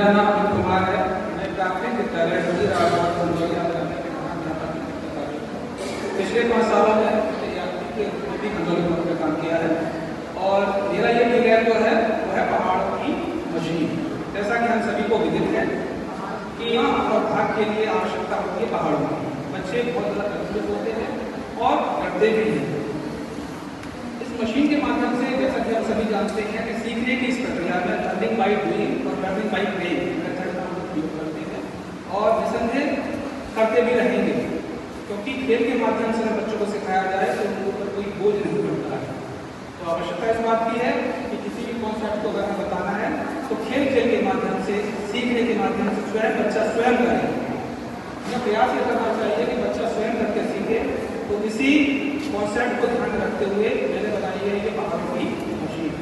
मेरा नाम अमित कुमार है। मैं प्राथमिक विद्यालय पिछले 5 सालों में आंदोलन पर काम किया है और मेरा ये प्रोजेक्ट जो है वो है पहाड़ों की मशीन। जैसा कि हम सभी को विदित है कि यहाँ भाग के लिए आवश्यकता होती है पहाड़ों की। बच्चे बहुत ज़्यादा कंफ्यूज होते हैं और डरते भी हैं। इस मशीन के माध्यम से जैसा कि हम सभी जानते हैं कि सीखने की इस प्रक्रिया में लर्निंग बाई डूइंग और लर्निंग बाई प्लेइंग मेथड का हम उपयोग करते हैं और निसंदेह करते भी रहेंगे, क्योंकि खेल के माध्यम से बच्चों को सिखाया जाए तो उनके ऊपर कोई बोझ नहीं पड़ता है। तो आवश्यकता इस बात की है कि किसी भी कॉन्सेप्ट को अगर हमें बताना है तो खेल खेल के माध्यम से, सीखने के माध्यम से स्वयं बच्चा स्वयं करे। हमें प्रयास ये करना चाहिए कि बच्चा स्वयं करके सीखे। तो इसी कॉन्सेप्ट को ध्यान में रखते हुए मैंने बनाई है ये पहाड़ों की मशीन।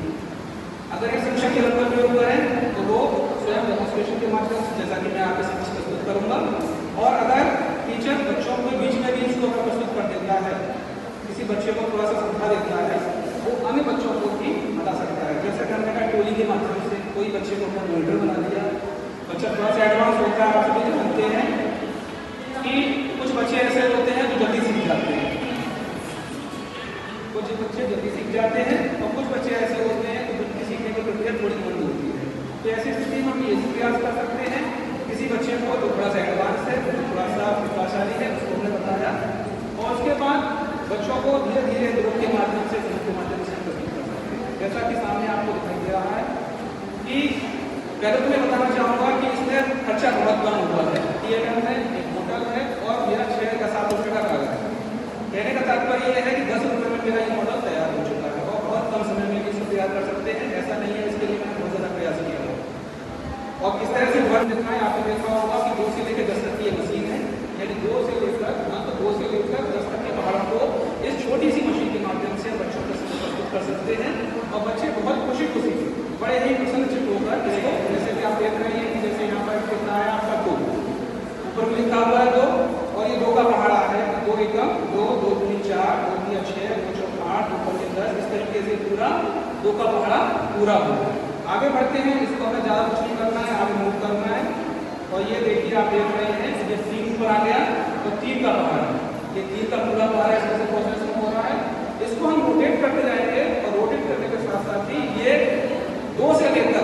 अगर ये शिक्षक के लेवल पर उपयोग करें तो वो स्वयं डेमोन्स्ट्रेशन के माध्यम से, जैसा कि मैं आपके समक्ष प्रस्तुत करूंगा, और अगर टीचर बच्चों को बीच में भी इसको प्रस्तुत कर देता है, किसी बच्चे को थोड़ा सा समझा देता है, वो अन्य बच्चों को भी बता सकता है। जैसे करने का टोली के माध्यम से कोई बच्चे को अपना मॉनिटर बना दिया, बच्चा थोड़ा सा एडवांस होता है। आप सभी जानते हैं कि कुछ बच्चे ऐसे होते हैं जो जल्दी सीख जाते हैं, कुछ बच्चे जल्दी सीख जाते हैं और कुछ बच्चे ऐसे होते हैं कि जिनकी सीखने की प्रक्रिया थोड़ी मंद होती है। तो ऐसी स्थिति में हम ये प्रयास कर सकते हैं किसी बच्चे को जो थोड़ा सा एडवांस है, थोड़ा सा प्रतिभाशाली है, उसको हमने बताया और उसके बाद बच्चों को धीरे धीरे ग्रुप के माध्यम से प्रस्तुत कर सकते हैं। जैसा कि सामने आपको दिखाई दे रहा है कि पहले तो मैं बताना चाहूँगा कि इसमें खर्चा बहुत कम हुआ है। TLM है, एक होटल है और मेरा 6 का 7 रुपये का कागज है। कहने का तात्पर्य यह है कि 10 रुपये में मेरा ये मॉडल तैयार हो चुका है और बहुत कम समय में भी इसको तैयार कर सकते हैं। ऐसा नहीं है, इसके लिए मैंने बहुत ज़्यादा प्रयास किया है। और किस तरह से वर्ग दिखाएं, आपने देखा होगा कि 2 से लेकर 10 तक की मशीन है, यानी 2 से लेकर 10 तक के पहाड़ों को इस छोटी सी मशीन के माध्यम से बच्चों को प्रस्तुत कर सकते हैं और बच्चे बहुत खुशी बड़े ही प्रसन्नचित्त होकर इसको, जैसे कि आप देख रहे हैं कि जैसे यहाँ पर कितना है आपका 2, ऊपर में लिखा हुआ है 2 और ये 2 का पहाड़ा है। 2 एकम 2, 2 दूनी 4, 2 तीन 6, 2 चौक 8, 2 पंजे 10। इस तरीके से पूरा 2 का पहाड़ा पूरा होगा। आगे बढ़ते हैं, इसको हमें ज़्यादा कुछ नहीं करना है, आगे मूव करना है। और ये देखिए, आप देख रहे हैं ये 3 ऊपर आ गया तो 3 का पहाड़ा, ये 3 का पूरा पहाड़ा इसमें से प्रोसेस हो रहा है। इसको हम रोटेट करते जाएंगे और रोटेट करने के साथ साथ ही ये 2 से लेकर